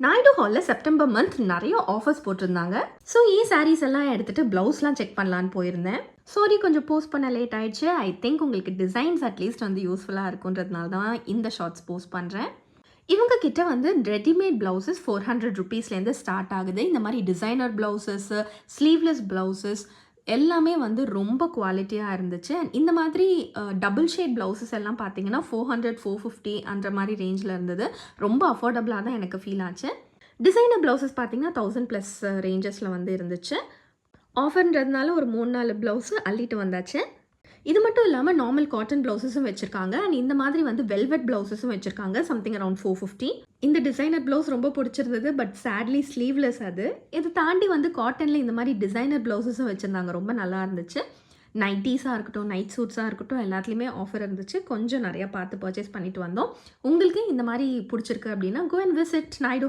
நாயுடு ஹாலில் September month நிறைய offers போட்டிருந்தாங்க. ஸோ சாரீஸ் எல்லாம் எடுத்துகிட்டு ப்ளவுஸ்லாம் செக் பண்ணலான்னு போயிருந்தேன். சாரி கொஞ்சம் போஸ்ட் பண்ண லேட் ஆயிடுச்சு. ஐ திங்க் உங்களுக்கு டிசைன்ஸ் அட்லீஸ்ட் வந்து யூஸ்ஃபுல்லாக இருக்குன்றதுனால தான் இந்த ஷார்ட்ஸ் போஸ்ட் பண்ணுறேன். இவங்க கிட்ட வந்து ரெடிமேட் ப்ளவுசஸ் 400 ருபீஸ்லேருந்து ஸ்டார்ட் ஆகுது. இந்த மாதிரி டிசைனர் ப்ளவுசஸ், ஸ்லீவ்லெஸ் ப்ளவுசஸ் எல்லாமே வந்து ரொம்ப குவாலிட்டியாக இருந்துச்சு. இந்த மாதிரி டபுள் ஷேட் ப்ளவுசஸ் எல்லாம் பார்த்தீங்கன்னா 400, 450 அந்த மாதிரி ரேஞ்சில் இருந்தது. ரொம்ப அஃபோர்டபுளாக தான் எனக்கு ஃபீல் ஆச்சு. டிசைனர் ப்ளவுசஸ் பார்த்தீங்கன்னா 1000+ ரேஞ்சஸில் வந்து இருந்துச்சு. ஆஃபர்ன்றதுனால ஒரு 3-4 ப்ளவுஸு அள்ளிட்டு வந்தாச்சு. இது மட்டும் இல்லாமல் நார்மல் காட்டன் ப்ளவுசஸும் வச்சுருக்காங்க. அண்ட் இந்த மாதிரி வந்து வெல்வெட் ப்ளவுசஸும் வச்சுருக்காங்க. Something around 450. இந்த டிசைனர் ப்ளவுஸ் ரொம்ப பிடிச்சிருந்தது. பட் சேட்லி ஸ்லீவ்லெஸ் அது. இதை தாண்டி வந்து காட்டனில் இந்த மாதிரி டிசைனர் ப்ளவுசஸும் வச்சுருந்தாங்க. ரொம்ப நல்லா இருந்துச்சு. நைட்டீஸாக இருக்கட்டும், நைட் சூட்ஸாக இருக்கட்டும், எல்லாத்துலேயுமே ஆஃபர் இருந்துச்சு. கொஞ்சம் நிறையா பார்த்து பர்ச்சேஸ் பண்ணிட்டு வந்தோம். உங்களுக்கு இந்த மாதிரி பிடிச்சிருக்கு அப்படின்னா கோ அண்ட் விசிட் நாயுடு